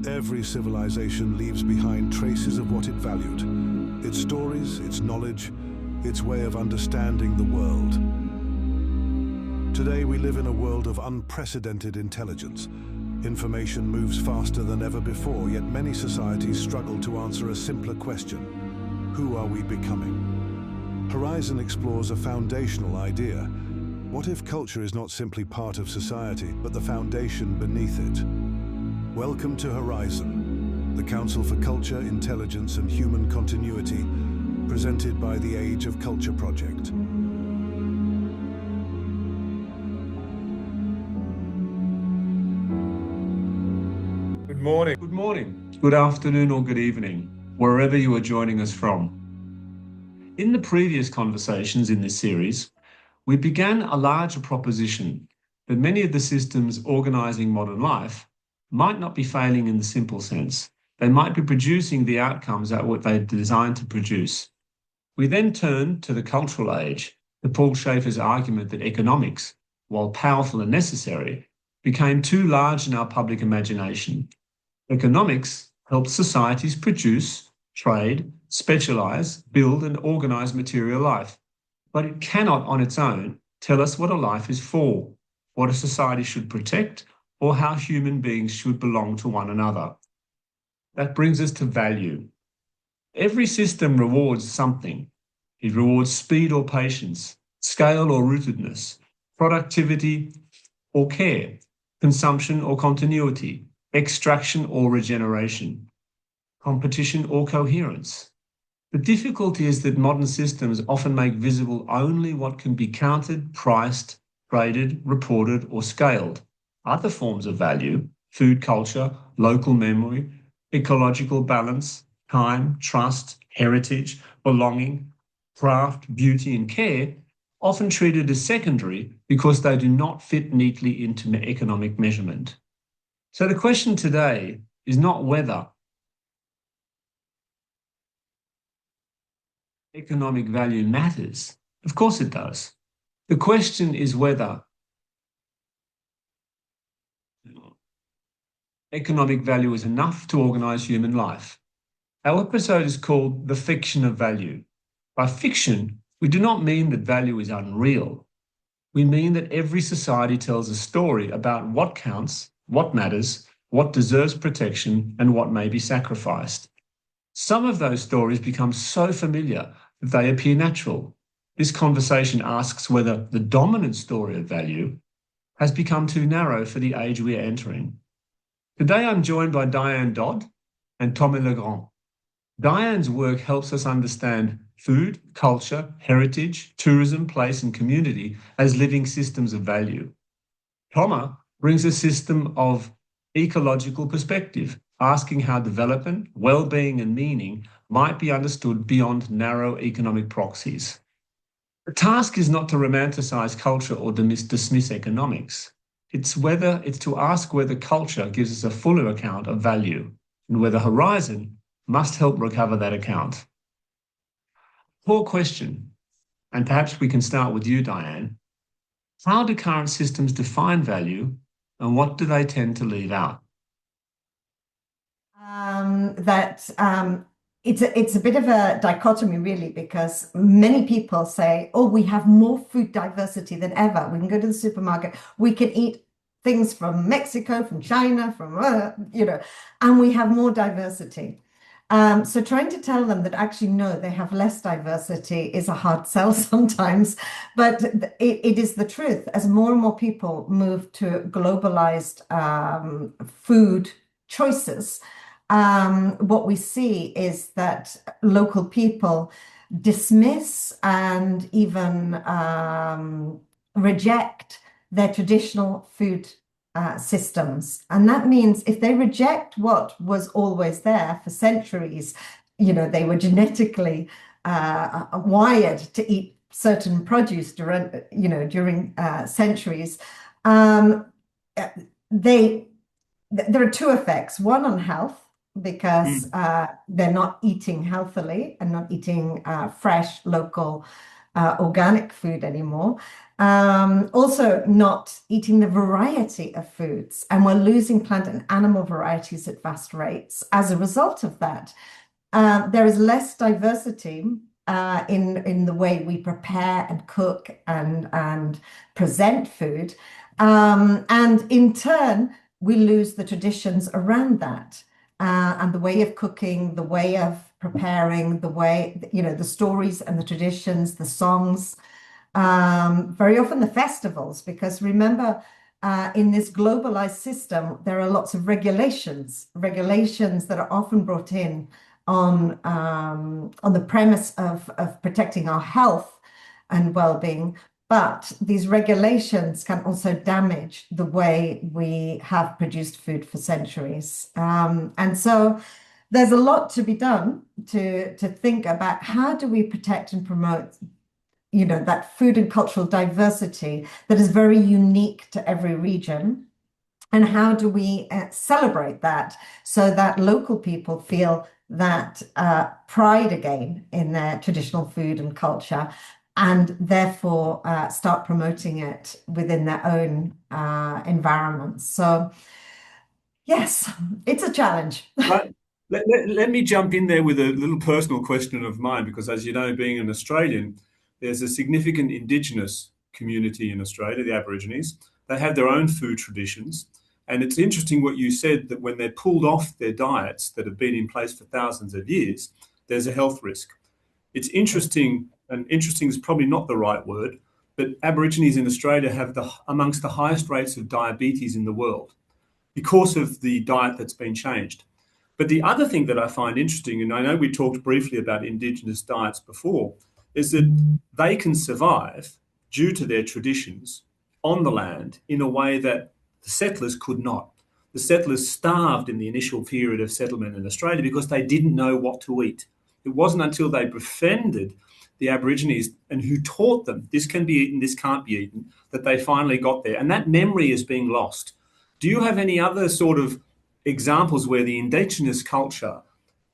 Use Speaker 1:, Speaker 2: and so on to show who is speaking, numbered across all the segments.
Speaker 1: Every civilization leaves behind traces of what it valued. Its stories, its knowledge, its way of understanding the world. Today we live in a world of unprecedented intelligence. Information moves faster than ever before, yet many societies struggle to answer a simpler question: who are we becoming? Horizon explores a foundational idea. What if culture is not simply part of society, but the foundation beneath it? Welcome to Horizon, the Council for Culture, Intelligence and Human Continuity, presented by the Age of Culture Project.
Speaker 2: Good morning. Good morning. Good afternoon or good evening, wherever you are joining us from. In the previous conversations in this series, we began a larger proposition that many of the systems organizing modern life might not be failing in the simple sense. They might be producing the outcomes that what they're designed to produce. We then turned to the cultural age, to Paul Schaefer's argument that economics, while powerful and necessary, became too large in our public imagination. Economics helps societies produce, trade, specialize, build and organize material life. But it cannot on its own tell us what a life is for, what a society should protect, or how human beings should belong to one another. That brings us to value. Every system rewards something. It rewards speed or patience, scale or rootedness, productivity or care, consumption or continuity, extraction or regeneration, competition or coherence. The difficulty is that modern systems often make visible only what can be counted, priced, traded, reported or scaled. Other forms of value, food culture, local memory, ecological balance, time, trust, heritage, belonging, craft, beauty and care, often treated as secondary because they do not fit neatly into economic measurement. So the question today is not whether economic value matters. Of course it does. The question is whether economic value is enough to organize human life. Our episode is called The Fiction of Value. By fiction, we do not mean that value is unreal. We mean that every society tells a story about what counts, what matters, what deserves protection, and what may be sacrificed. Some of those stories become so familiar that they appear natural. This conversation asks whether the dominant story of value has become too narrow for the age we are entering. Today I'm joined by Diane Dodd and Legrand. Diane's work helps us understand food, culture, heritage, tourism, place and community as living systems of value. Thomas brings a system of ecological perspective, asking how development, well-being and meaning might be understood beyond narrow economic proxies. The task is not to romanticize culture or dismiss economics. It's to ask whether culture gives us a fuller account of value and whether Horizon must help recover that account. Poor question, and perhaps we can start with you, Diane. How do current systems define value and what do they tend to leave out?
Speaker 3: It's a bit of a dichotomy, really, because many people say, oh, we have more food diversity than ever. We can go to the supermarket, we can eat things from Mexico, from China, and we have more diversity. So trying to tell them that actually, no, they have less diversity is a hard sell sometimes, but it is the truth. As more and more people move to globalized food choices, what we see is that local people dismiss and even reject their traditional food systems. And that means if they reject what was always there for centuries, they were genetically wired to eat certain produce during centuries. There are two effects. One on health, because they're not eating healthily and not eating fresh, local organic food anymore. Also not eating the variety of foods, and we're losing plant and animal varieties at vast rates as a result of that. There is less diversity in the way we prepare and cook and present food. And in turn, we lose the traditions around that, and the way of cooking, the way of preparing, the way, the stories and the traditions, the songs, very often the festivals, because remember, in this globalized system, there are lots of regulations that are often brought in on the premise of protecting our health and well-being. But these regulations can also damage the way we have produced food for centuries. And so there's a lot to be done to think about how do we protect and promote, that food and cultural diversity that is very unique to every region. And how do we celebrate that so that local people feel that pride again in their traditional food and culture, and therefore start promoting it within their own environments. So yes, it's a challenge.
Speaker 2: Right. Let me jump in there with a little personal question of mine, because as you know, being an Australian, there's a significant Indigenous community in Australia, the Aborigines. They have their own food traditions. And it's interesting what you said, that when they're pulled off their diets that have been in place for thousands of years, there's a health risk. It's interesting, and interesting is probably not the right word, but Aborigines in Australia have amongst the highest rates of diabetes in the world because of the diet that's been changed. But the other thing that I find interesting, and I know we talked briefly about Indigenous diets before, is that they can survive due to their traditions on the land in a way that the settlers could not. The settlers starved in the initial period of settlement in Australia because they didn't know what to eat. It wasn't until they befriended the Aborigines and who taught them this can be eaten, this can't be eaten, that they finally got there. And that memory is being lost. Do you have any other sort of examples where the Indigenous culture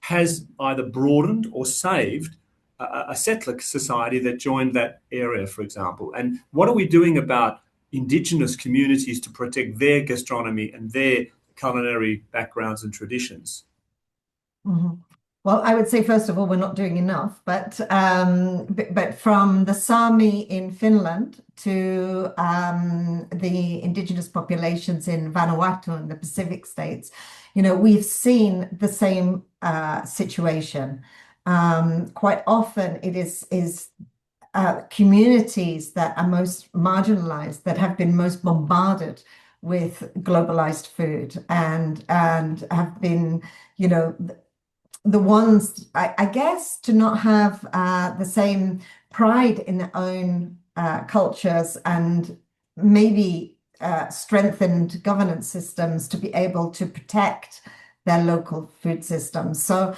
Speaker 2: has either broadened or saved a settler society that joined that area, for example? And what are we doing about Indigenous communities to protect their gastronomy and their culinary backgrounds and traditions?
Speaker 3: Mm-hmm. Well, I would say, first of all, we're not doing enough, but from the Sami in Finland to the indigenous populations in Vanuatu and the Pacific states, we've seen the same situation. Quite often it is communities that are most marginalized, that have been most bombarded with globalized food and have been, the ones, I guess, to not have the same pride in their own cultures and maybe strengthened governance systems to be able to protect their local food systems. So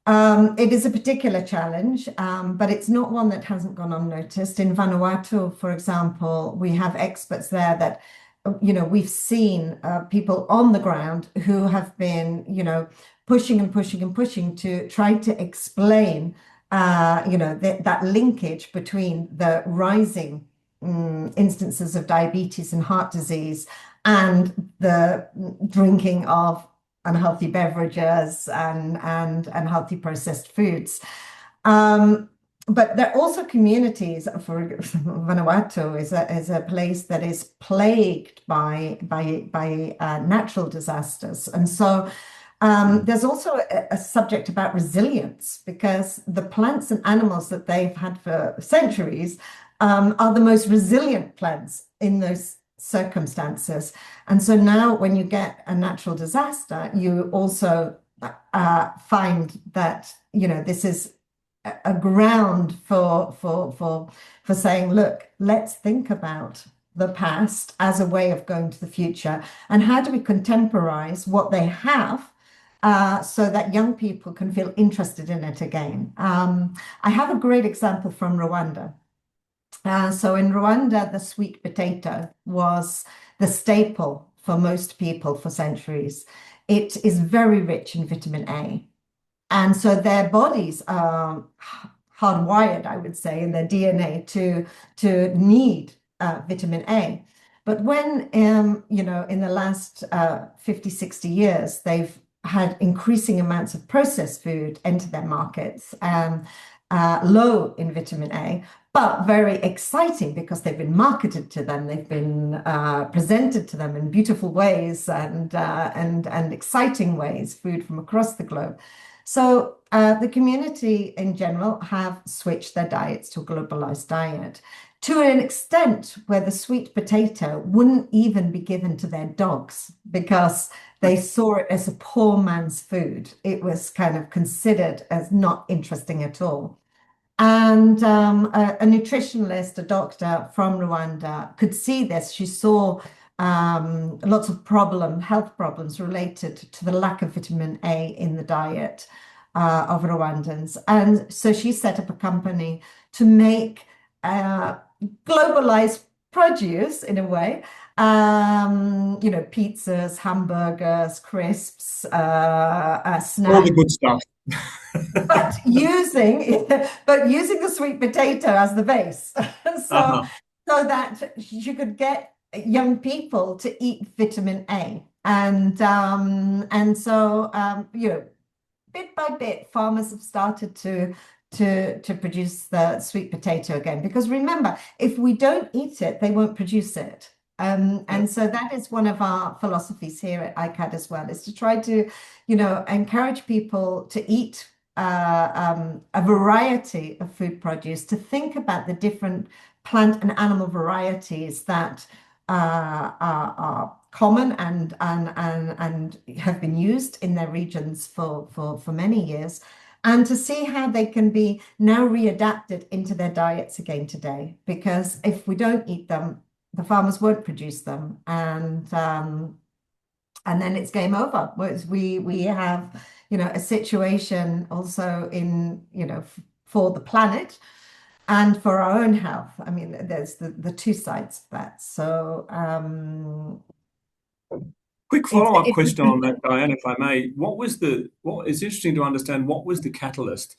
Speaker 3: it is a particular challenge, but it's not one that hasn't gone unnoticed. In Vanuatu, for example, we have experts there that, we've seen people on the ground who have been, pushing and pushing and pushing to try to explain, that linkage between the rising instances of diabetes and heart disease and the drinking of unhealthy beverages and healthy processed foods. But there are also communities, for Vanuatu is a place that is plagued by natural disasters. And so there's also a subject about resilience, because the plants and animals that they've had for centuries are the most resilient plants in those circumstances. And so now when you get a natural disaster, you also find that, this is a ground for saying, look, let's think about the past as a way of going to the future. And how do we contemporize what they have so that young people can feel interested in it again? I have a great example from Rwanda. So in Rwanda, the sweet potato was the staple for most people for centuries. It is very rich in vitamin A. And so their bodies are hardwired, I would say, in their DNA to need vitamin A. But when, in the last 50, 60 years, they've had increasing amounts of processed food enter their markets, low in vitamin A, but very exciting because they've been marketed to them, they've been presented to them in beautiful ways and exciting ways, food from across the globe. So the community in general have switched their diets to a globalized diet to an extent where the sweet potato wouldn't even be given to their dogs because they saw it as a poor man's food. It was kind of considered as not interesting at all. And a nutritionalist, a doctor from Rwanda, could see this. She saw lots of health problems related to the lack of vitamin A in the diet of Rwandans. And so she set up a company to make globalized produce in a way, pizzas, hamburgers, crisps, snacks.
Speaker 2: All the good stuff.
Speaker 3: but using the sweet potato as the base, so that you could get young people to eat vitamin A, and so bit by bit, farmers have started to produce the sweet potato again, because remember, if we don't eat it, they won't produce it. And so that is one of our philosophies here at ICAD as well, is to try to, encourage people to eat a variety of food produce, to think about the different plant and animal varieties that are common and have been used in their regions for many years, and to see how they can be now readapted into their diets again today. Because if we don't eat them, the farmers won't produce them, and then it's game over. Whereas we have, a situation also in, for the planet and for our own health. I mean, there's the two sides of that. So,
Speaker 2: quick follow-up question on that, Diane, if I may. It's interesting to understand, what was the catalyst?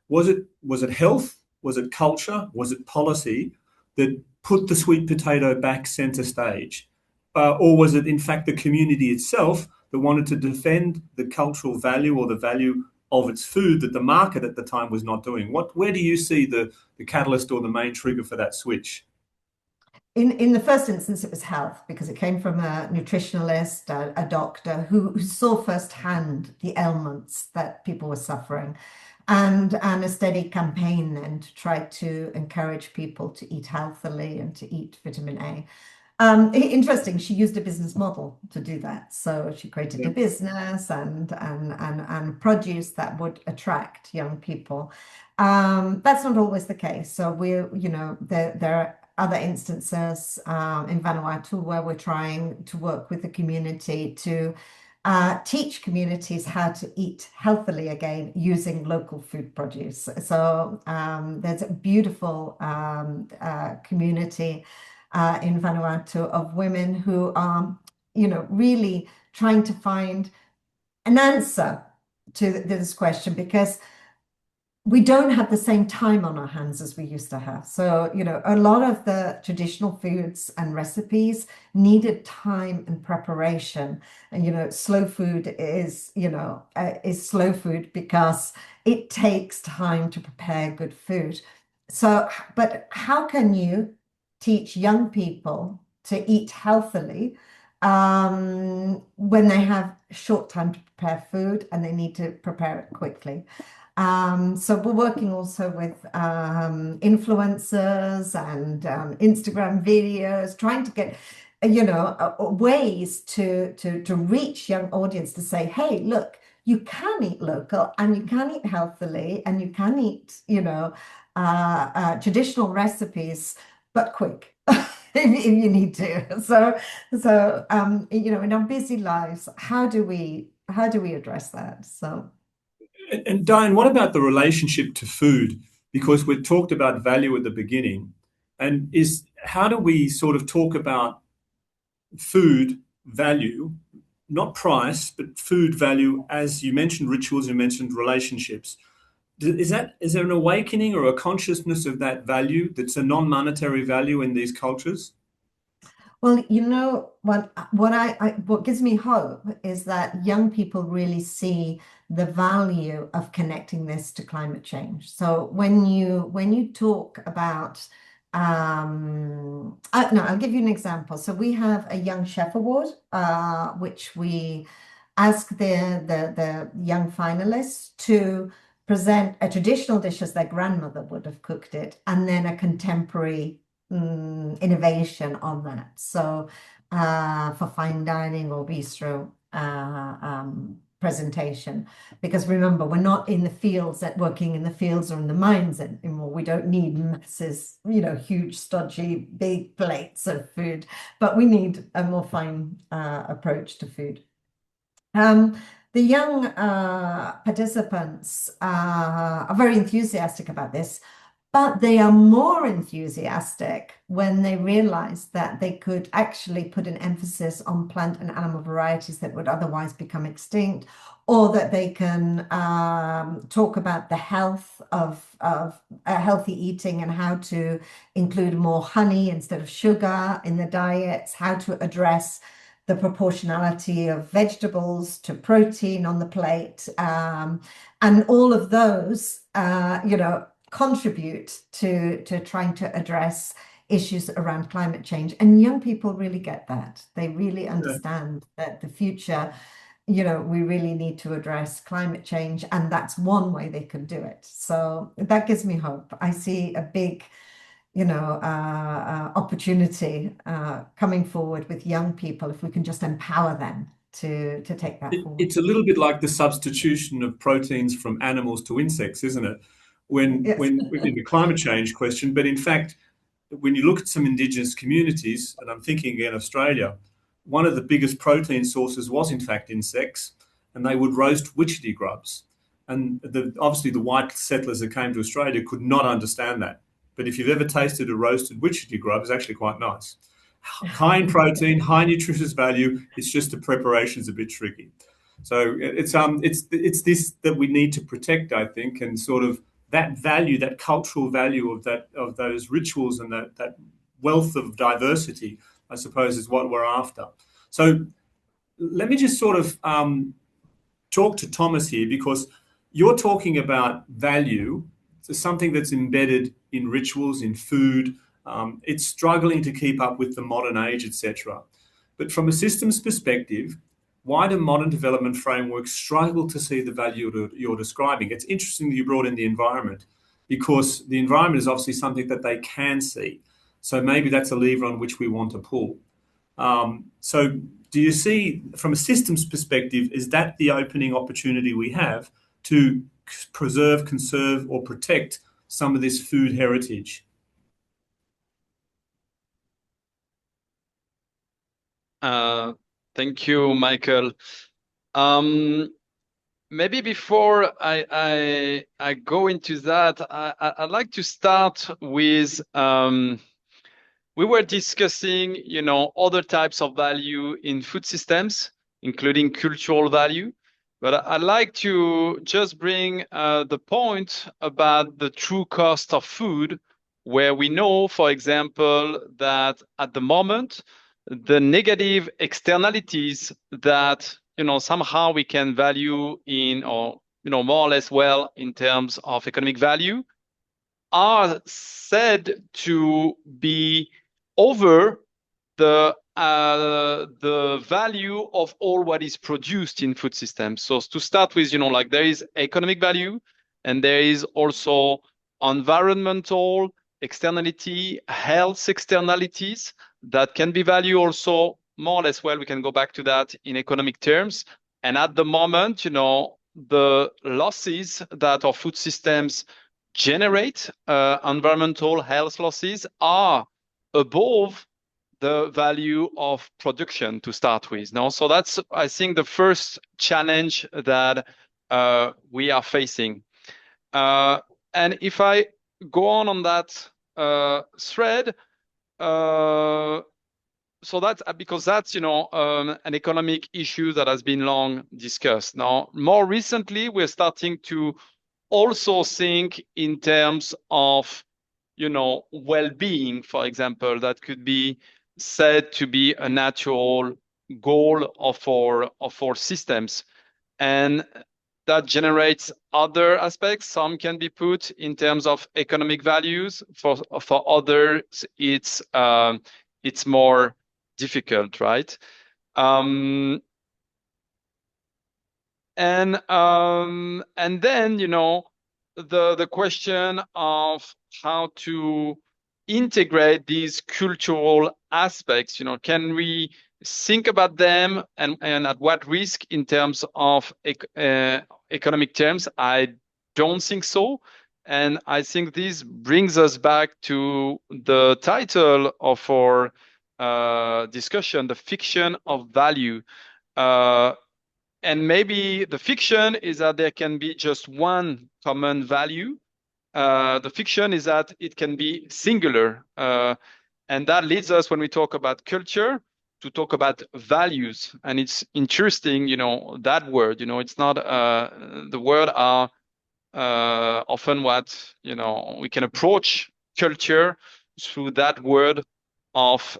Speaker 2: Was it health? Was it culture? Was it policy that put the sweet potato back center stage? Or was it, in fact, the community itself that wanted to defend the cultural value or the value of its food that the market at the time was not doing? Where do you see the catalyst or the main trigger for that switch?
Speaker 3: In the first instance, it was health, because it came from a nutritionalist, a doctor who saw firsthand the ailments that people were suffering, and a steady campaign then to try to encourage people to eat healthily and to eat vitamin A. Interesting, she used a business model to do that. So she created a business and produce that would attract young people. That's not always the case. So there are other instances in Vanuatu where we're trying to work with the community to teach communities how to eat healthily again using local food produce. So there's a beautiful community in Vanuatu of women who are, really trying to find an answer to this question, because we don't have the same time on our hands as we used to have. So, a lot of the traditional foods and recipes needed time and preparation. And, slow food is slow food because it takes time to prepare good food. So, but how can you teach young people to eat healthily when they have short time to prepare food and they need to prepare it quickly? So we're working also with influencers and Instagram videos, trying to get, ways to reach young audience to say, hey, look, you can eat local and you can eat healthily and you can eat, traditional recipes, but quick. If you need to. So in our busy lives, how do we address that? So.
Speaker 2: And Diane, what about the relationship to food? Because we talked about value at the beginning, and how do we sort of talk about food value, not price, but food value, as you mentioned rituals, you mentioned relationships. is there an awakening or a consciousness of that value that's a non-monetary value in these cultures?
Speaker 3: Well, what gives me hope is that young people really see the value of connecting this to climate change. So when you talk about no, I'll give you an example. So we have a Young Chef Award, which we ask the young finalists to present a traditional dish as their grandmother would have cooked it, and then a contemporary innovation on that. So for fine dining or bistro presentation, because remember, we're not in the fields working in the fields or in the mines anymore. We don't need masses, huge, stodgy, big plates of food, but we need a more fine approach to food. The young participants are very enthusiastic about this, but they are more enthusiastic when they realize that they could actually put an emphasis on plant and animal varieties that would otherwise become extinct, or that they can talk about the health of healthy eating and how to include more honey instead of sugar in the diets, how to address the proportionality of vegetables to protein on the plate, and all of those, contribute to trying to address issues around climate change. And young people really get that. They really understand that the future, we really need to address climate change, and that's one way they can do it. So that gives me hope. I see a big opportunity coming forward with young people if we can just empower them to take that forward.
Speaker 2: It's a little bit like the substitution of proteins from animals to insects, isn't it? When in the climate change question, but in fact, when you look at some indigenous communities, and I'm thinking again Australia, one of the biggest protein sources was in fact insects, and they would roast witchetty grubs. And obviously the white settlers that came to Australia could not understand that. But if you've ever tasted a roasted witchetty grub, it's actually quite nice. High in protein, high nutritious value. It's just the preparation's a bit tricky. So it's this that we need to protect, I think, and sort of that value, that cultural value of those rituals and that wealth of diversity, I suppose, is what we're after. So let me just sort of talk to Thomas here, because you're talking about value. It's something that's embedded in rituals, in food. It's struggling to keep up with the modern age, etc. But from a systems perspective, why do modern development frameworks struggle to see the value that you're describing? It's interesting that you brought in the environment, because the environment is obviously something that they can see. So maybe that's a lever on which we want to pull. So do you see, from a systems perspective, is that the opening opportunity we have to preserve, conserve, or protect some of this food heritage?
Speaker 4: Thank you, Michael. Maybe before I go into that, I'd like to start with we were discussing, other types of value in food systems, including cultural value. But I'd like to just bring the point about the true cost of food, where we know, for example, that at the moment, the negative externalities that somehow we can value in, or more or less well in terms of economic value, are said to be over the value of all what is produced in food systems. So to start with, there is economic value, and there is also environmental externality, health externalities that can be valued also more or less well. We can go back to that in economic terms. And at the moment, the losses that our food systems generate, environmental health losses, are above the value of production to start with. Now, so that's, I think, the first challenge that we are facing. And if I go on that thread, so that's because that's an economic issue that has been long discussed. Now, more recently, we're starting to also think in terms of, well-being, for example. That could be said to be a natural goal of our systems. And that generates other aspects. Some can be put in terms of economic values. For others, it's more difficult, right? And then the question of how to integrate these cultural aspects. Can we think about them and at what risk in terms of economic terms? I don't think so. And I think this brings us back to the title of our discussion, the fiction of value. And maybe the fiction is that there can be just one common value. The fiction is that it can be singular. And that leads us, when we talk about culture, to talk about values. And it's interesting, that word, it's not, the word are often what, we can approach culture through that word of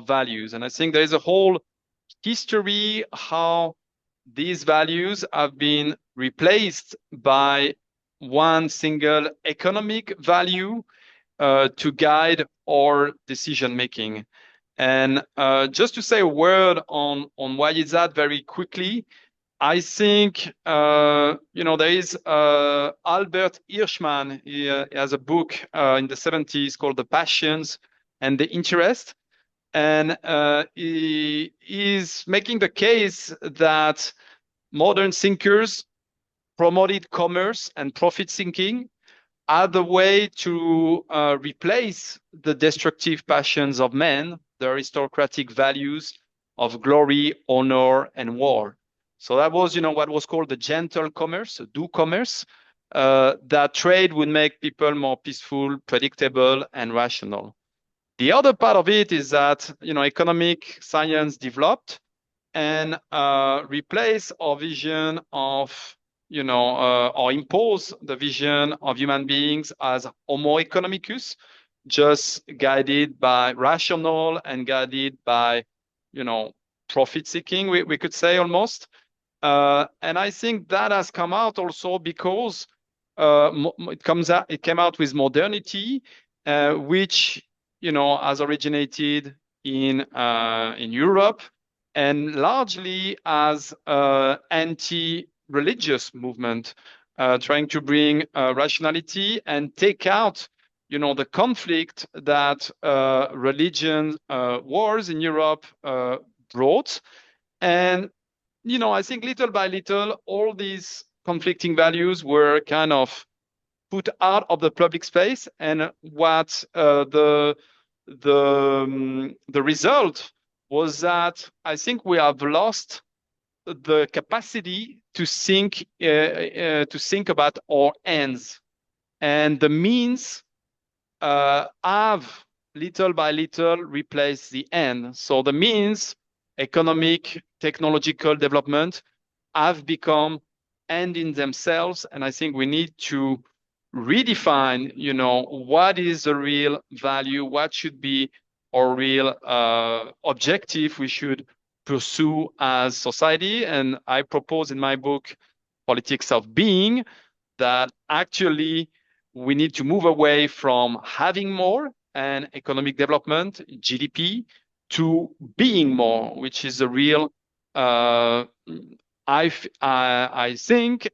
Speaker 4: values. And I think there is a whole history how these values have been replaced by one single economic value to guide our decision making. And just to say a word on why is that very quickly, I think there is Albert Hirschman. He has a book in the 70s called The Passions and the Interest. And he is making the case that modern thinkers promoted commerce and profit thinking are the way to replace the destructive passions of men, the aristocratic values of glory, honor, and war. So that was, what was called the gentle commerce, do commerce, that trade would make people more peaceful, predictable, and rational. The other part of it is that, economic science developed and replaced our vision of, or impose the vision of human beings as Homo economicus, just guided by rational and guided by, profit seeking, we could say almost. And I think that has come out also because it came out with modernity, which has originated in Europe and largely as anti-religious movement, trying to bring rationality and take out, the conflict that religion wars in Europe brought. And, I think little by little, all these conflicting values were kind of put out of the public space, and what the result was that I think we have lost the capacity to think about our ends, and the means have little by little replaced the end. So the means, economic, technological development, have become end in themselves, and I think we need to redefine, what is the real value, what should be our real objective we should pursue as society. And I propose in my book, Politics of Being, that actually we need to move away from having more and economic development, GDP, to being more, which is a real I think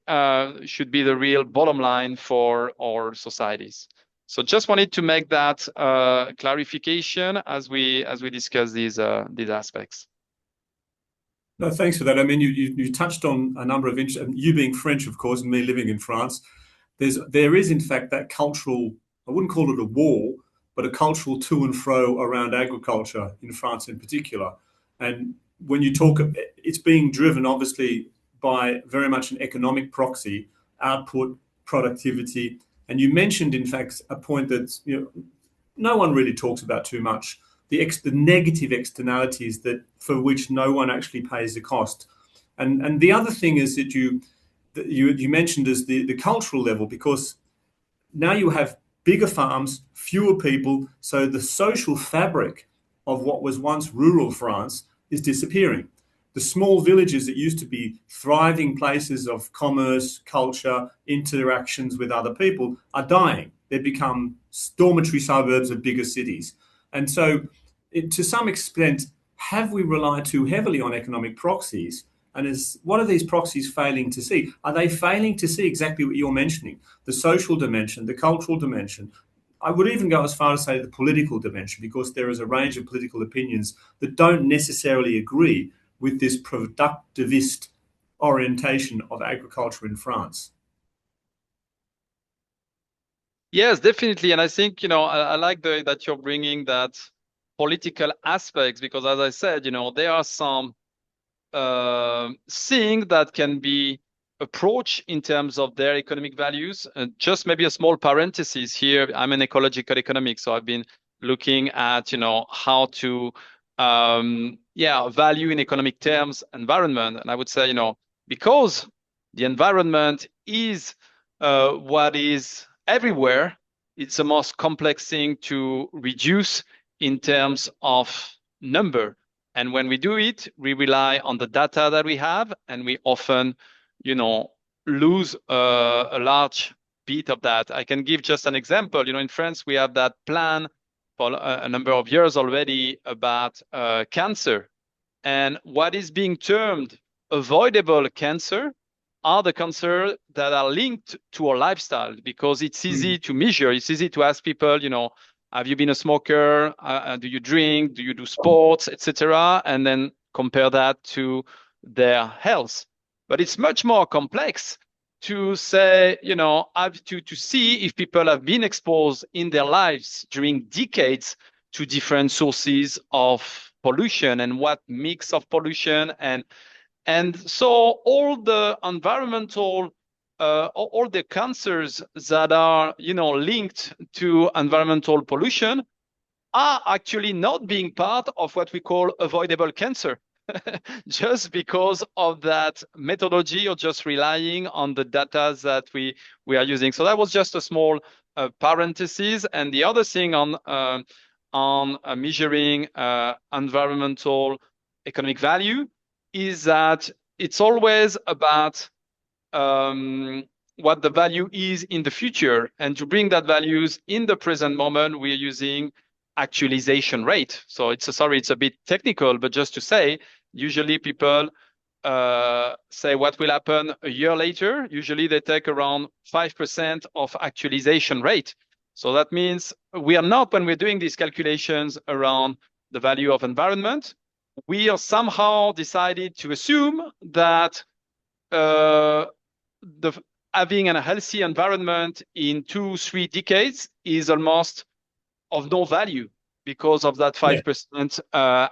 Speaker 4: should be the real bottom line for our societies. So just wanted to make that clarification as we discuss these aspects.
Speaker 2: No, thanks for that. I mean, you touched on a number of you being French, of course, and me living in France. There is in fact that cultural, I wouldn't call it a war, but a cultural to and fro around agriculture in France in particular. And when you talk, it's being driven obviously by very much an economic proxy, output, productivity. And you mentioned, in fact, a point that no one really talks about too much, the negative externalities for which no one actually pays the cost. And the other thing is that
Speaker 5: that you mentioned as the cultural level, because now you have bigger farms, fewer people, so the social fabric of what was once rural France is disappearing. The small villages that used to be thriving places of commerce, culture, interactions with other people are dying. They've become dormitory suburbs of bigger cities. And so, to some extent, have we relied too heavily on economic proxies? And what are these proxies failing to see? Are they failing to see exactly what you're mentioning? The social dimension, the cultural dimension. I would even go as far as say the political dimension, because there is a range of political opinions that don't necessarily agree with this productivist orientation of agriculture in France.
Speaker 4: Yes, definitely. And I think, I like that you're bringing that political aspects, because as I said, there are some things that can be approached in terms of their economic values. Just maybe a small parenthesis here. I'm an ecological economic, so I've been looking at, how to value in economic terms environment. And I would say, because the environment is what is everywhere, it's the most complex thing to reduce in terms of number. And when we do it, we rely on the data that we have, and we often, lose a large bit of that. I can give just an example. In France, we have that plan for a number of years already about cancer. And what is being termed avoidable cancer are the cancers that are linked to our lifestyle, because it's easy to measure. It's easy to ask people, have you been a smoker? Do you drink? Do you do sports, etc.? And then compare that to their health. But it's much more complex to say, to see if people have been exposed in their lives during decades to different sources of pollution and what mix of pollution. And so all the environmental all the cancers that are, linked to environmental pollution are actually not being part of what we call avoidable cancer, just because of that methodology, or just relying on the data that we are using. So that was just a small parenthesis. And the other thing on measuring environmental economic value is that it's always about what the value is in the future. And to bring that values in the present moment, we're using actualization rate. So it's a bit technical, but just to say, usually people say what will happen a year later. Usually they take around 5% of actualization rate. So that means we are not, when we're doing these calculations around the value of environment, we are somehow decided to assume that having a healthy environment in 2-3 decades is almost of no value because of that 5%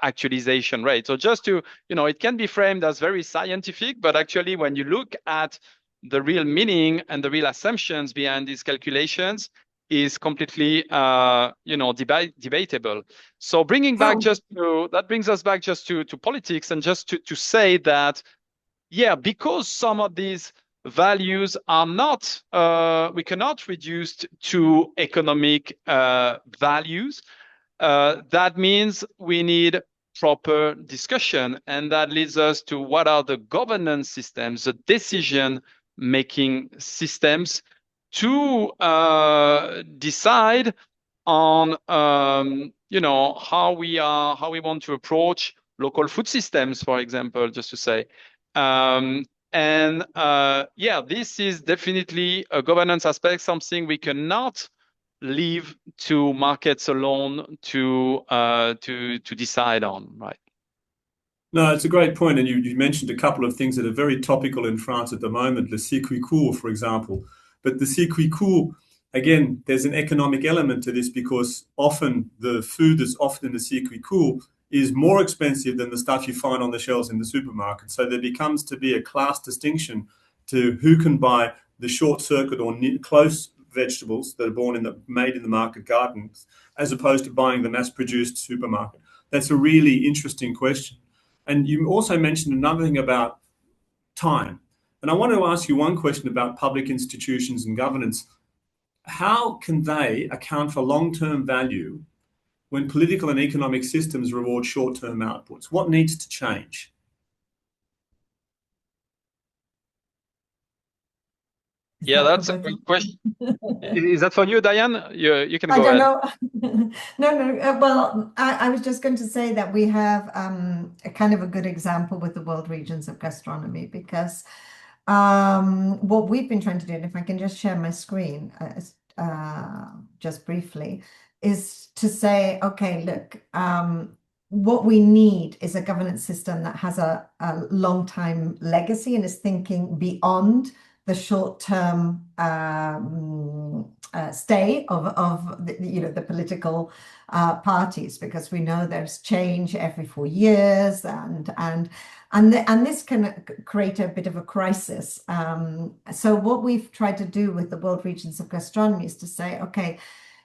Speaker 4: actualization rate. So just to, it can be framed as very scientific, but actually when you look at the real meaning and the real assumptions behind these calculations is completely, debatable. So bringing back that brings us back just to politics, and just to say that, because some of these values are not, we cannot reduce to economic values. That means we need proper discussion, and that leads us to what are the governance systems, the decision-making systems to decide on, how we want to approach local food systems, for example, just to say. This is definitely a governance aspect, something we cannot leave to markets alone to decide on, right?
Speaker 5: No, it's a great point. And you mentioned a couple of things that are very topical in France at the moment, le circuit court, for example. But the circuit court, again, there's an economic element to this, because often the food that's often in the circuit court is more expensive than the stuff you find on the shelves in the supermarket. So there becomes to be a class distinction to who can buy the short circuit or close vegetables that are made in the market gardens, as opposed to buying the mass-produced supermarket. That's a really interesting question. And you also mentioned another thing about time. And I want to ask you one question about public institutions and governance. How can they account for long-term value when political and economic systems reward short-term outputs? What needs to change?
Speaker 4: Yeah, that's a great question. Is that for you, Diane? You can go
Speaker 3: I
Speaker 4: ahead.
Speaker 3: don't know. No. Well, I was just going to say that we have a kind of a good example with the World Regions of Gastronomy, because what we've been trying to do, and if I can just share my screen just briefly, is to say, okay, look, what we need is a governance system that has a long time legacy and is thinking beyond the short-term stay of the political parties, because we know there's change every 4 years, and this can create a bit of a crisis. So what we've tried to do with the World Regions of Gastronomy is to say, okay,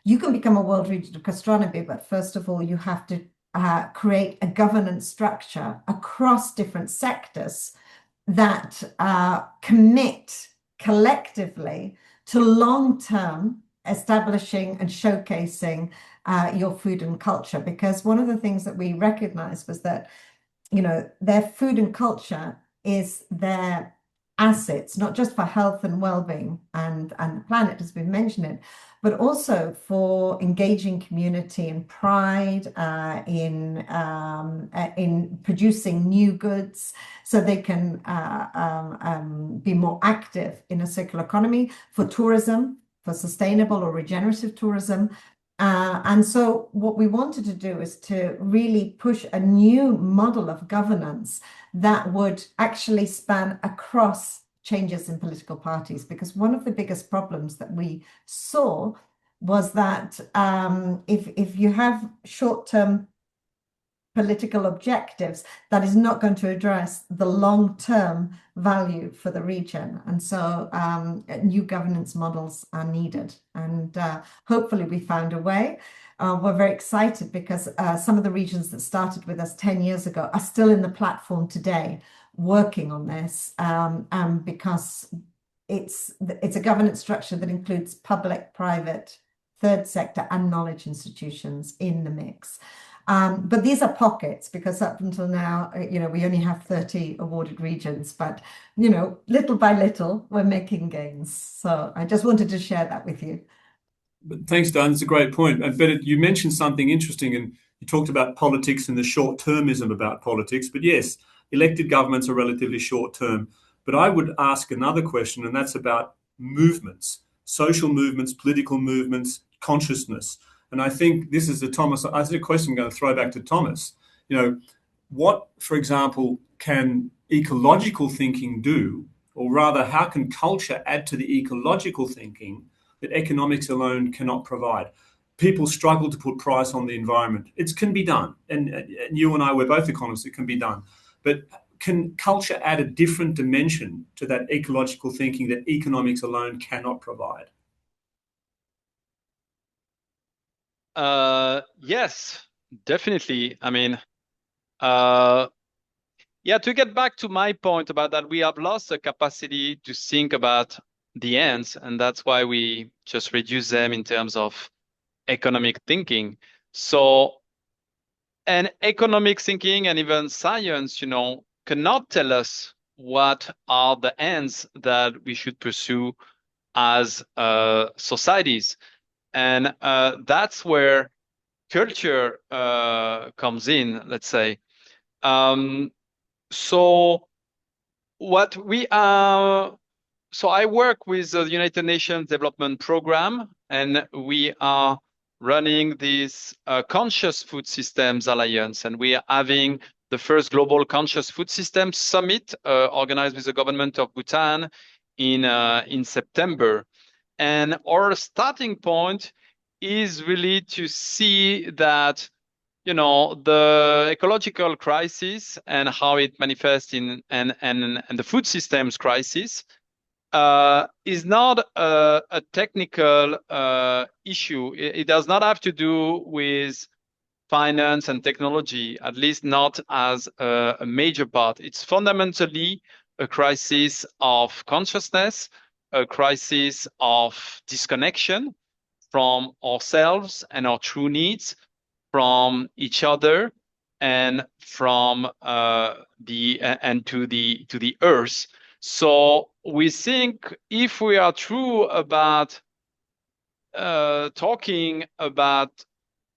Speaker 3: you can become a World Region of Gastronomy, but first of all, you have to create a governance structure across different sectors that commit collectively to long-term establishing and showcasing your food and culture. Because one of the things that we recognized was that, their food and culture is their assets, not just for health and well-being and the planet, as we've mentioned it, but also for engaging community and pride in producing new goods, so they can be more active in a circular economy, for tourism, for sustainable or regenerative tourism. And so what we wanted to do is to really push a new model of governance that would actually span across changes in political parties, because one of the biggest problems that we saw was that if you have short-term political objectives, that is not going to address the long-term value for the region. And so new governance models are needed. And hopefully we found a way. We're very excited because some of the regions that started with us 10 years ago are still in the platform today working on this, because it's a governance structure that includes public, private, third sector and knowledge institutions in the mix. But these are pockets, because up until now, we only have 30 awarded regions, but, little by little, we're making gains. So I just wanted to share that with you.
Speaker 5: But thanks, Diane. That's a great point. But you mentioned something interesting, and you talked about politics and the short-termism about politics. But yes, elected governments are relatively short-term. But I would ask another question, and that's about movements, social movements, political movements, consciousness. And I think this is a question I'm going to throw back to Thomas. What, for example, can ecological thinking do, or rather, how can culture add to the ecological thinking that economics alone cannot provide? People struggle to put price on the environment. It can be done. And you and I, we're both economists, it can be done. But can culture add a different dimension to that ecological thinking that economics alone cannot provide?
Speaker 4: Yes, definitely. I mean, to get back to my point about that, we have lost the capacity to think about the ends, and that's why we just reduce them in terms of economic thinking. So, and economic thinking and even science, cannot tell us what are the ends that we should pursue as societies. And that's where culture comes in, let's say. So what we are, so I work with the United Nations Development Program, and we are running this Conscious Food Systems Alliance, and we are having the first Global Conscious Food Systems Summit organized with the government of Bhutan in September. And our starting point is really to see that, the ecological crisis and how it manifests in and the food systems crisis is not a technical issue. It does not have to do with finance and technology, at least not as a major part. It's fundamentally a crisis of consciousness, a crisis of disconnection from ourselves and our true needs, from each other, and from to the earth. So we think if we are true about talking about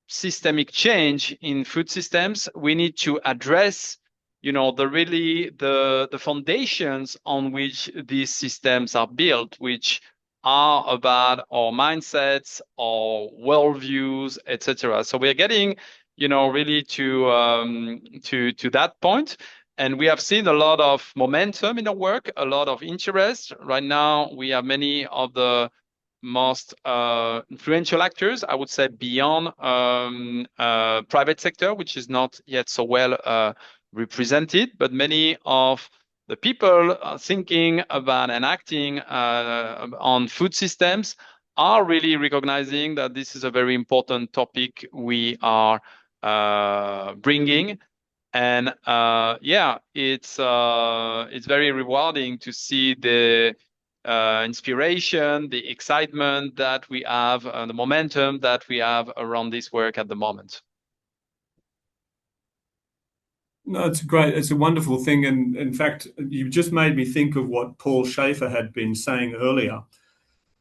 Speaker 4: systemic change in food systems, we need to address, the foundations on which these systems are built, which are about our mindsets, our worldviews, etc. So we're getting, really to that point. And we have seen a lot of momentum in our work, a lot of interest. Right now, we have many of the most influential actors, I would say, beyond private sector, which is not yet so well represented, but many of the people thinking about and acting on food systems are really recognizing that this is a very important topic we are bringing. And it's very rewarding to see the inspiration, the excitement that we have, the momentum that we have around this work at the moment.
Speaker 5: No, it's great. It's a wonderful thing. And in fact, you've just made me think of what Paul Schaefer had been saying earlier.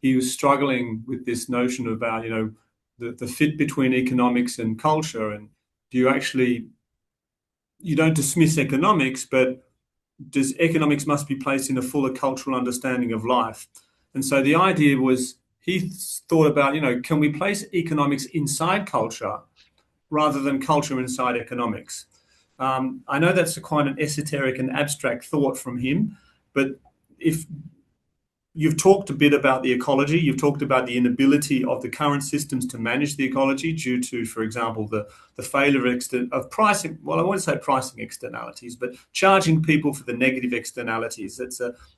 Speaker 5: He was struggling with this notion about, the fit between economics and culture. And you don't dismiss economics, but does economics must be placed in a fuller cultural understanding of life? And so the idea was, he thought about, can we place economics inside culture rather than culture inside economics? I know that's quite an esoteric and abstract thought from him, but if you've talked a bit about the ecology, you've talked about the inability of the current systems to manage the ecology due to, for example, the failure of pricing. Well, I won't say pricing externalities, but charging people for the negative externalities.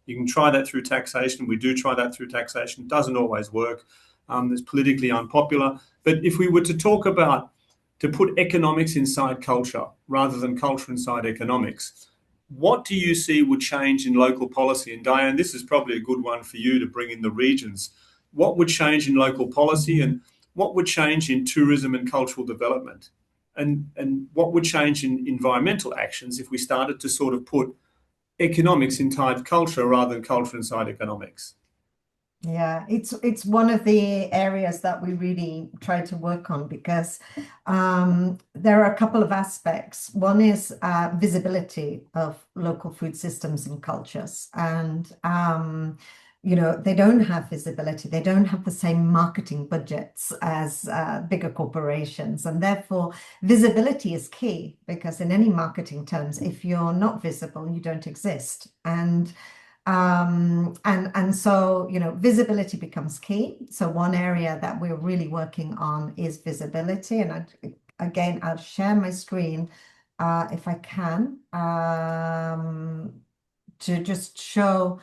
Speaker 5: You can try that through taxation. We do try that through taxation. It doesn't always work. It's politically unpopular. But if we were to talk about to put economics inside culture rather than culture inside economics, what do you see would change in local policy? And Diane, this is probably a good one for you to bring in the regions. What would change in local policy, and what would change in tourism and cultural development? And what would change in environmental actions if we started to sort of put economics inside culture rather than culture inside economics?
Speaker 3: Yeah, it's one of the areas that we really try to work on, because there are a couple of aspects. One is visibility of local food systems and cultures. And, they don't have visibility. They don't have the same marketing budgets as bigger corporations. And therefore, visibility is key, because in any marketing terms, if you're not visible, you don't exist. And so, visibility becomes key. So one area that we're really working on is visibility. And I'll share my screen if I can, to just show,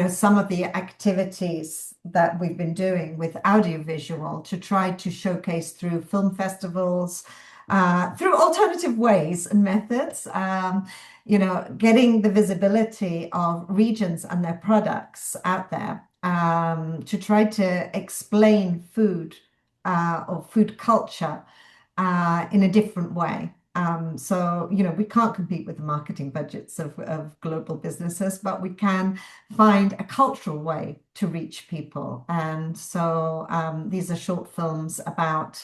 Speaker 3: some of the activities that we've been doing with audiovisual to try to showcase through film festivals, through alternative ways and methods, getting the visibility of regions and their products out there, to try to explain food or food culture in a different way. So, we can't compete with the marketing budgets of global businesses, but we can find a cultural way to reach people. And so these are short films about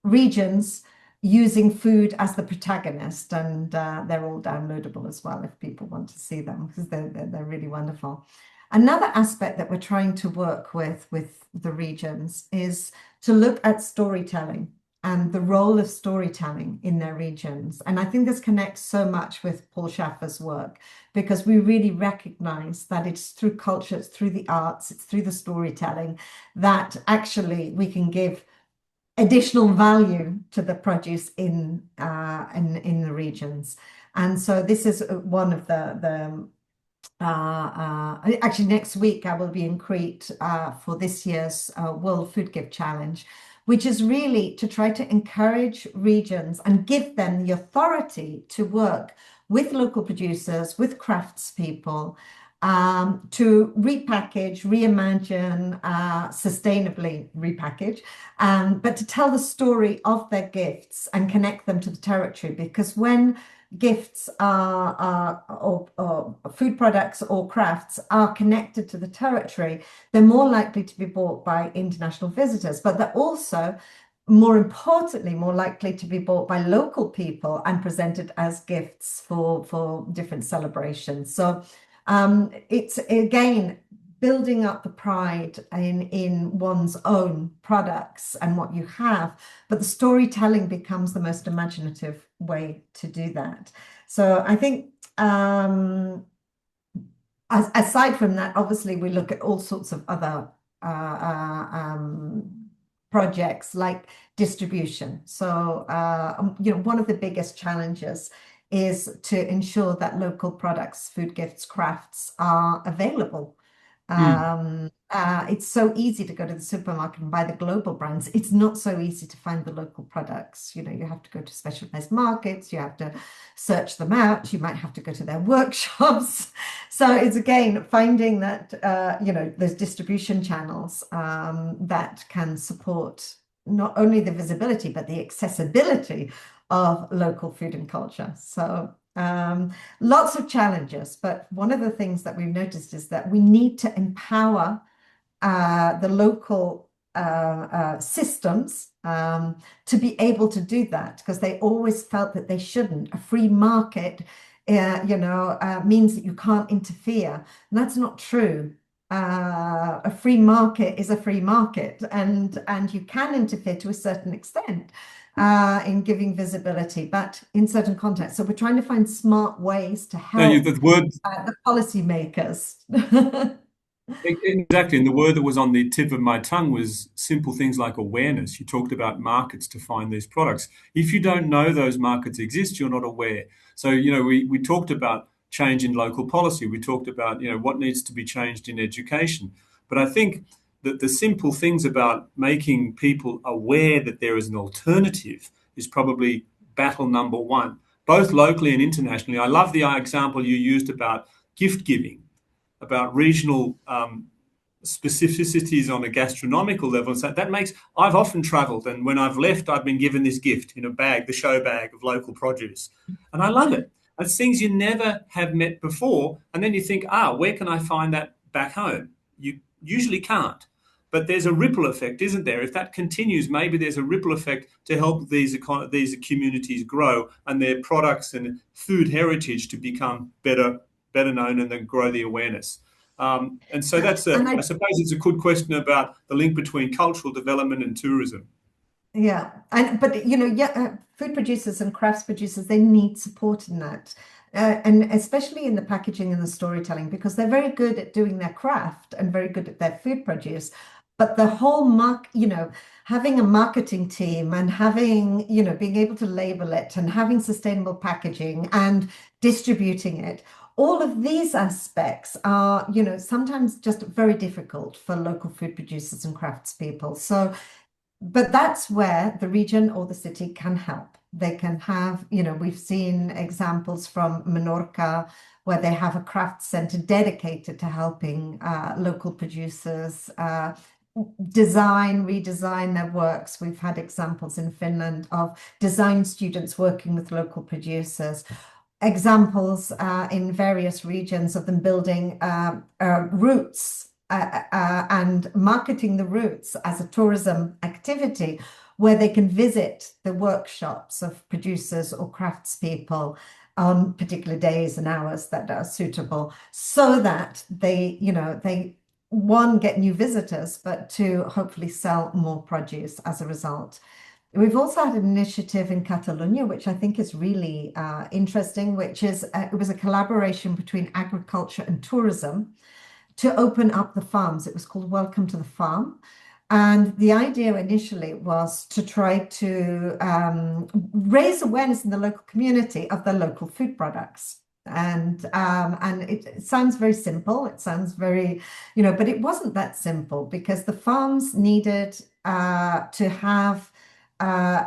Speaker 3: regions using food as the protagonist, and they're all downloadable as well if people want to see them, because they're really wonderful. Another aspect that we're trying to work with the regions is to look at storytelling and the role of storytelling in their regions. And I think this connects so much with Paul Schaefer's work, because we really recognize that it's through culture, it's through the arts, it's through the storytelling that actually we can give additional value to the produce in the regions. And so this is one of actually next week I will be in Crete for this year's World Food Gift Challenge, which is really to try to encourage regions and give them the authority to work with local producers, with craftspeople, to repackage, reimagine, sustainably repackage, but to tell the story of their gifts and connect them to the territory. Because when gifts or food products or crafts are connected to the territory, they're more likely to be bought by international visitors, but they're also, more importantly, more likely to be bought by local people and presented as gifts for different celebrations. So it's, again, building up the pride in one's own products and what you have, but the storytelling becomes the most imaginative way to do that. So I think aside from that, obviously we look at all sorts of other projects like distribution. So one of the biggest challenges is to ensure that local products, food gifts, crafts are available. It's so easy to go to the supermarket and buy the global brands. It's not so easy to find the local products. You have to go to specialized markets, you have to search them out, you might have to go to their workshops. So it's, again, finding that there's distribution channels that can support not only the visibility but the accessibility of local food and culture. So lots of challenges, but one of the things that we've noticed is that we need to empower the local systems to be able to do that, because they always felt that they shouldn't. A free market, means that you can't interfere, and that's not true. A free market is a free market, and you can interfere to a certain extent in giving visibility, but in certain contexts. So we're trying to find smart ways to help the policymakers.
Speaker 5: Exactly. And the word that was on the tip of my tongue was simple things like awareness. You talked about markets to find these products. If you don't know those markets exist, you're not aware. So, we talked about change in local policy. We talked about, what needs to be changed in education. But I think that the simple things about making people aware that there is an alternative is probably battle number one, both locally and internationally. I love the example you used about gift giving, about regional specificities on a gastronomical level. So I've often traveled, and when I've left, I've been given this gift in a bag, the show bag of local produce. And I love it. It's things you never have met before. And then you think, where can I find that back home? You usually can't. But there's a ripple effect, isn't there? If that continues, maybe there's a ripple effect to help these communities grow and their products and food heritage to become better known and then grow the awareness. And so I suppose it's a good question about the link between cultural development and tourism.
Speaker 3: Yeah, but food producers and crafts producers, they need support in that. And especially in the packaging and the storytelling, because they're very good at doing their craft and very good at their food produce. But the whole having a marketing team and having, being able to label it and having sustainable packaging and distributing it, all of these aspects are, sometimes just very difficult for local food producers and craftspeople. So, but that's where the region or the city can help. They can have, we've seen examples from Menorca where they have a craft center dedicated to helping local producers redesign their works. We've had examples in Finland of design students working with local producers. Examples in various regions of them building routes and marketing the routes as a tourism activity, where they can visit the workshops of producers or craftspeople on particular days and hours that are suitable, so that they get new visitors, but to hopefully sell more produce as a result. We've also had an initiative in Catalonia, which I think is really interesting, which is it was a collaboration between agriculture and tourism to open up the farms. It was called Welcome to the Farm. And the idea initially was to try to raise awareness in the local community of the local food products. And it sounds very simple. It sounds very, but it wasn't that simple, because the farms needed to have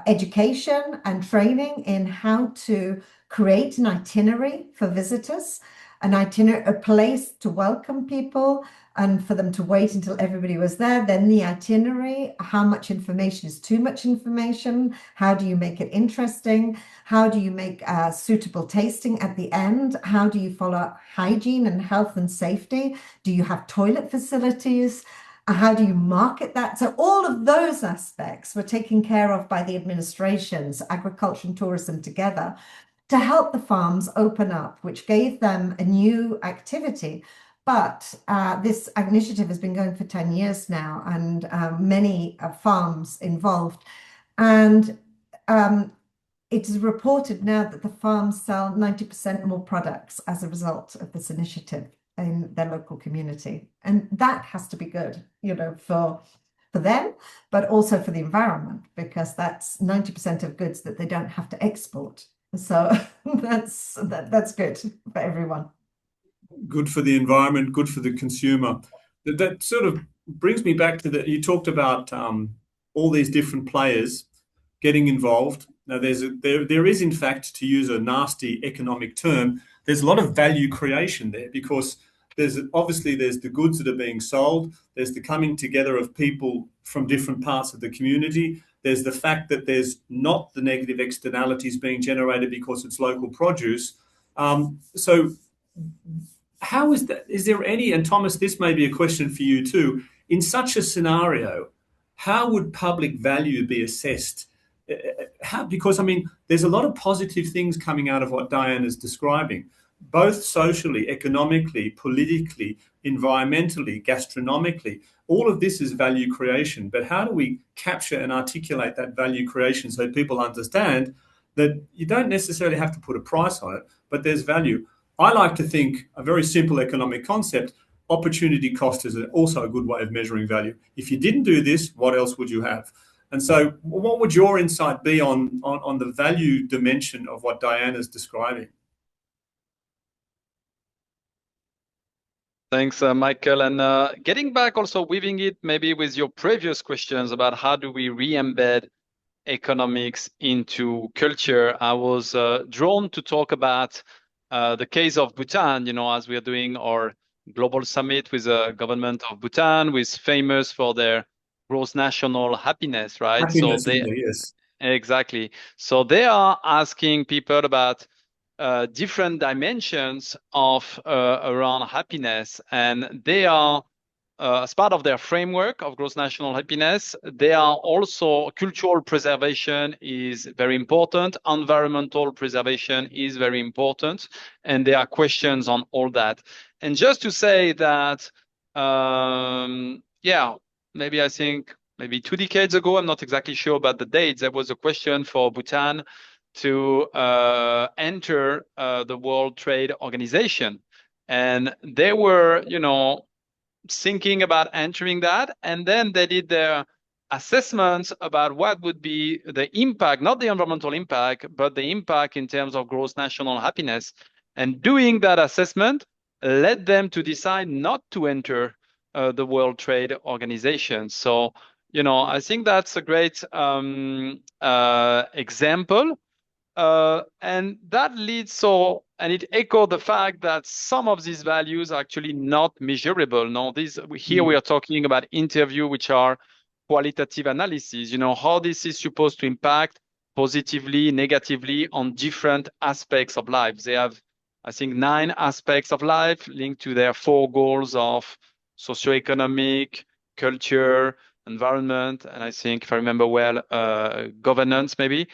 Speaker 3: education and training in how to create an itinerary for visitors, a place to welcome people and for them to wait until everybody was there. Then the itinerary, how much information is too much information? How do you make it interesting? How do you make suitable tasting at the end? How do you follow hygiene and health and safety? Do you have toilet facilities? How do you market that? So all of those aspects were taken care of by the administrations, agriculture and tourism together, to help the farms open up, which gave them a new activity. But this initiative has been going for 10 years now, and many farms involved. And it is reported now that the farms sell 90% more products as a result of this initiative in their local community. And that has to be good, you know, for them, but also for the environment, because that's 90% of goods that they don't have to export. So that's good for everyone.
Speaker 5: Good for the environment, good for the consumer. That sort of brings me back to you talked about all these different players getting involved. Now, there is, in fact, to use a nasty economic term, there's a lot of value creation there, because there's the goods that are being sold, there's the coming together of people from different parts of the community, there's the fact that there's not the negative externalities being generated because it's local produce. So how is that? Is there any, and Thomas, this may be a question for you too, in such a scenario, how would public value be assessed? Because, I mean, there's a lot of positive things coming out of what Diane is describing, both socially, economically, politically, environmentally, gastronomically. All of this is value creation. But how do we capture and articulate that value creation so people understand that you don't necessarily have to put a price on it, but there's value? I like to think a very simple economic concept, opportunity cost is also a good way of measuring value. If you didn't do this, what else would you have? And so what would your insight be on the value dimension of what Diane is describing?
Speaker 4: Thanks, Michael. And getting back also, weaving it maybe with your previous questions about how do we re-embed economics into culture, I was drawn to talk about the case of Bhutan, you know, as we are doing our global summit with the government of Bhutan, who is famous for their gross national happiness, right?
Speaker 5: Happiness, yes.
Speaker 4: Exactly. So they are asking people about different dimensions of around happiness, and they are as part of their framework of gross national happiness, they are also cultural preservation is very important, environmental preservation is very important, and there are questions on all that. And just to say that, yeah, maybe I think maybe 2 decades ago, I'm not exactly sure about the dates, there was a question for Bhutan to enter the World Trade Organization. And they were, you know, thinking about entering that. And then they did their assessments about what would be the impact, not the environmental impact, but the impact in terms of gross national happiness. And doing that assessment led them to decide not to enter the World Trade Organization. So, you know, I think that's a great example. And that leads and it echoed the fact that some of these values are actually not measurable. No, here we are talking about interview, which are qualitative analysis, you know, how this is supposed to impact positively, negatively on different aspects of life. They have, I think, 9 aspects of life linked to their 4 goals of socioeconomic, culture, environment, and I think, if I remember well, governance maybe.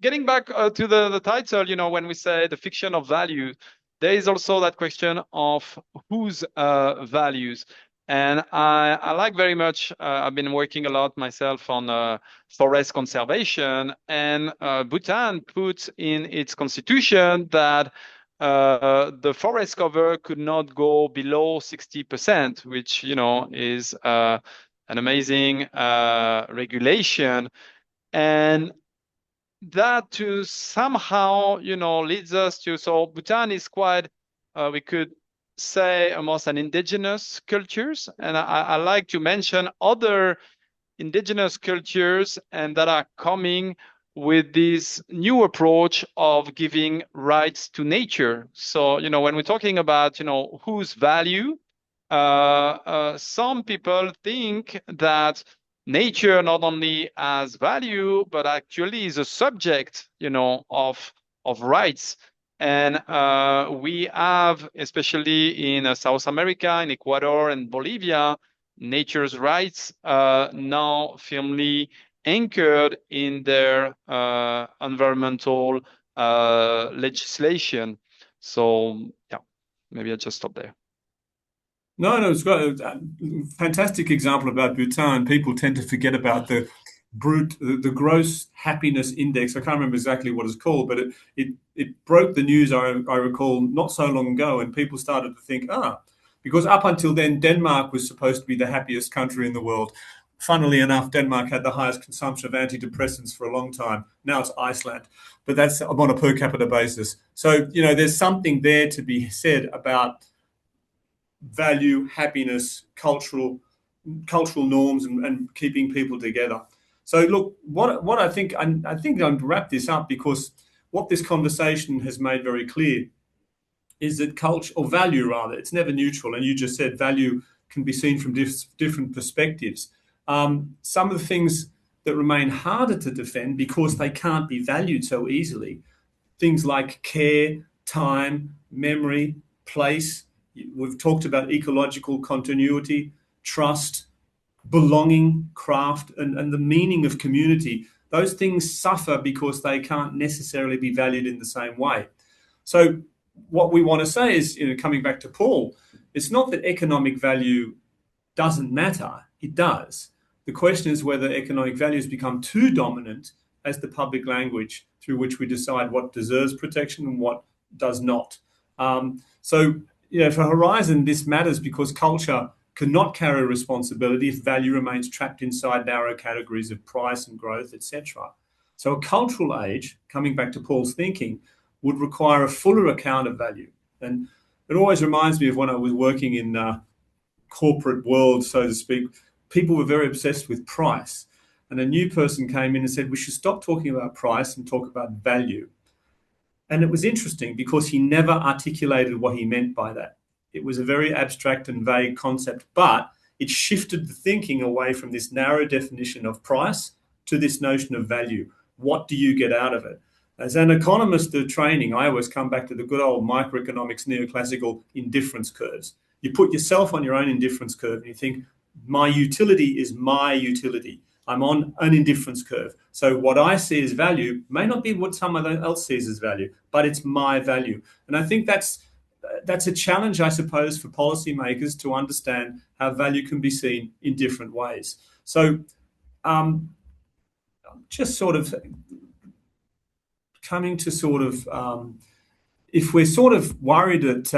Speaker 4: Getting back to the title, you know, when we say the fiction of value, there is also that question of whose values. And I like very much, I've been working a lot myself on forest conservation, and Bhutan put in its constitution that the forest cover could not go below 60%, which, you know, is an amazing regulation. And that to somehow, you know, leads us to, so Bhutan is quite, we could say almost an indigenous cultures. And I like to mention other indigenous cultures and that are coming with this new approach of giving rights to nature. So, when we're talking about, whose value, some people think that nature not only has value, but actually is a subject, of rights. And we have, especially in South America, in Ecuador and Bolivia, nature's rights now firmly anchored in their environmental legislation. So, yeah, maybe I'll just stop there.
Speaker 5: No, it's got a fantastic example about Bhutan. People tend to forget about the gross happiness index. I can't remember exactly what it's called, but it broke the news, I recall, not so long ago, and people started to think, because up until then, Denmark was supposed to be the happiest country in the world. Funnily enough, Denmark had the highest consumption of antidepressants for a long time. Now it's Iceland, but that's on a per capita basis. So, there's something there to be said about value, happiness, cultural norms, and keeping people together. So look, what I think I'm going to wrap this up, because what this conversation has made very clear is that culture, or value rather, it's never neutral. And you just said value can be seen from different perspectives. Some of the things that remain harder to defend because they can't be valued so easily, things like care, time, memory, place. We've talked about ecological continuity, trust, belonging, craft, and the meaning of community. Those things suffer because they can't necessarily be valued in the same way. So what we want to say is, coming back to Paul, it's not that economic value doesn't matter. It does. The question is whether economic values become too dominant as the public language through which we decide what deserves protection and what does not. So, for Horizon, this matters because culture cannot carry responsibility if value remains trapped inside narrow categories of price and growth, etc. So a cultural age, coming back to Paul's thinking, would require a fuller account of value. And it always reminds me of when I was working in corporate world, so to speak. People were very obsessed with price. And a new person came in and said, we should stop talking about price and talk about value. And it was interesting because he never articulated what he meant by that. It was a very abstract and vague concept, but it shifted the thinking away from this narrow definition of price to this notion of value. What do you get out of it? As an economist of training, I always come back to the good old microeconomics neoclassical indifference curves. You put yourself on your own indifference curve and you think, my utility is my utility. I'm on an indifference curve. So what I see as value may not be what someone else sees as value, but it's my value. And I think that's a challenge, I suppose, for policymakers to understand how value can be seen in different ways. So just sort of coming to sort of, if we're sort of worried that,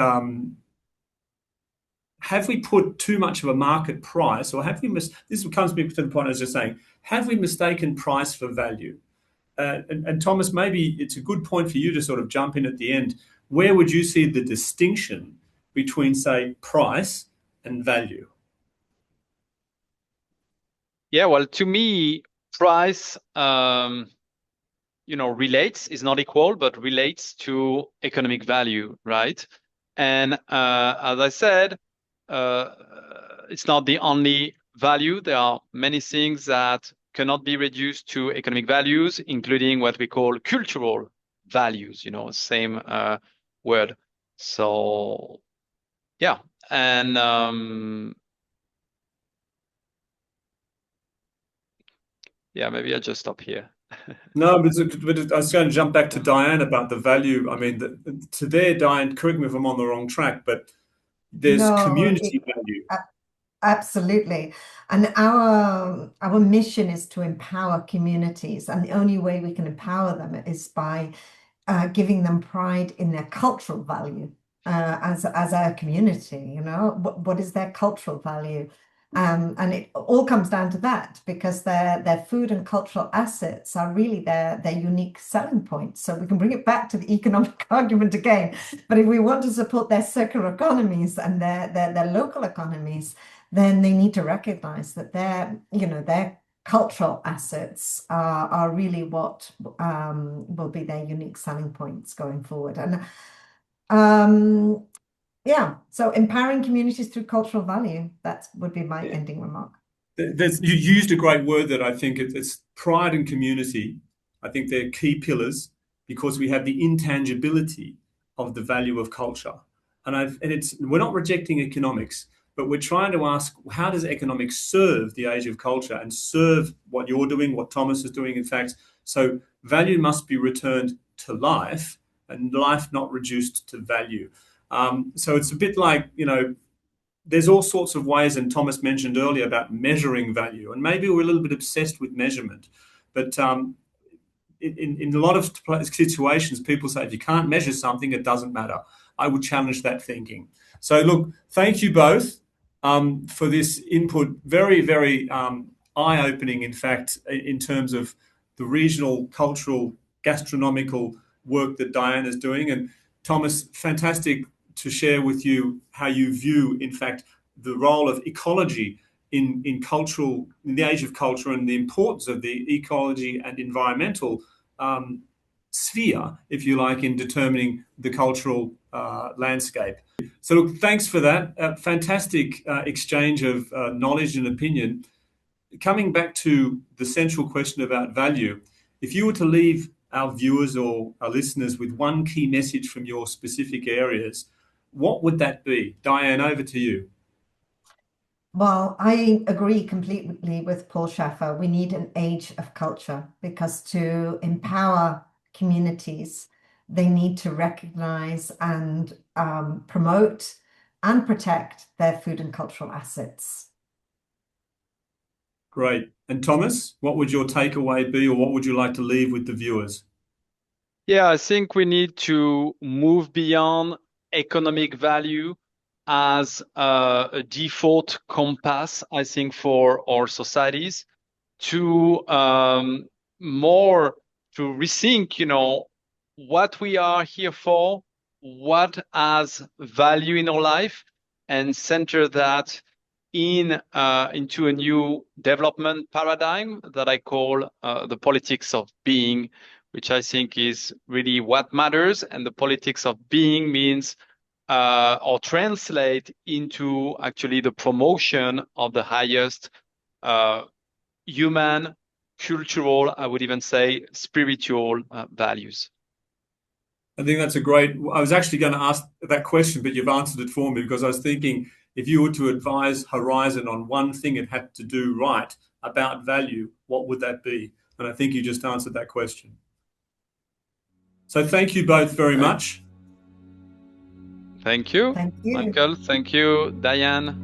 Speaker 5: have we put too much of a market price, or have we this comes to the point I was just saying, have we mistaken price for value? And Thomas, maybe it's a good point for you to sort of jump in at the end. Where would you see the distinction between, say, price and value?
Speaker 4: Yeah, well, to me, price, relates, is not equal, but relates to economic value, right? And as I said, it's not the only value. There are many things that cannot be reduced to economic values, including what we call cultural values, same word. So, yeah. And maybe I'll just stop here.
Speaker 5: No, but I was going to jump back to Diane about the value. I mean, to there, Diane, correct me if I'm on the wrong track, but there's community value.
Speaker 3: Absolutely. And our mission is to empower communities. And the only way we can empower them is by giving them pride in their cultural value as a community. What is their cultural value? And it all comes down to that, because their food and cultural assets are really their unique selling points. So we can bring it back to the economic argument again. But if we want to support their circular economies and their local economies, then they need to recognize that their cultural assets are really what will be their unique selling points going forward. And yeah, so empowering communities through cultural value, that would be my ending remark.
Speaker 5: You used a great word that I think it's pride and community. I think they're key pillars because we have the intangibility of the value of culture. And we're not rejecting economics, but we're trying to ask, how does economics serve the age of culture and serve what you're doing, what Thomas is doing, in fact? So value must be returned to life and life not reduced to value. So it's a bit like, there's all sorts of ways, and Thomas mentioned earlier about measuring value, and maybe we're a little bit obsessed with measurement. But in a lot of situations, people say, if you can't measure something, it doesn't matter. I would challenge that thinking. So look, thank you both for this input. Very, very eye-opening, in fact, in terms of the regional, cultural, gastronomical work that Diane is doing. And Thomas, fantastic to share with you how you view, in fact, the role of ecology in the age of culture and the importance of the ecology and environmental sphere, if you like, in determining the cultural landscape. So look, thanks for that. Fantastic exchange of knowledge and opinion. Coming back to the central question about value, if you were to leave our viewers or our listeners with one key message from your specific areas, what would that be? Diane, over to you.
Speaker 3: Well, I agree completely with Paul Schaffer. We need an age of culture because to empower communities, they need to recognize and promote and protect their food and cultural assets.
Speaker 5: Great. And Thomas, what would your takeaway be, or what would you like to leave with the viewers?
Speaker 4: Yeah, I think we need to move beyond economic value as a default compass, I think, for our societies to more to rethink, what we are here for, what has value in our life, and center that into a new development paradigm that I call the politics of being, which I think is really what matters. And the politics of being means or translate into actually the promotion of the highest human, cultural, I would even say spiritual values.
Speaker 5: I think that's I was actually going to ask that question, but you've answered it for me, because I was thinking, if you were to advise Horizon on one thing it had to do right about value, what would that be? And I think you just answered that question. So thank you both very much.
Speaker 4: Thank you,
Speaker 3: Thank you.
Speaker 4: Michael. Thank you, Diane.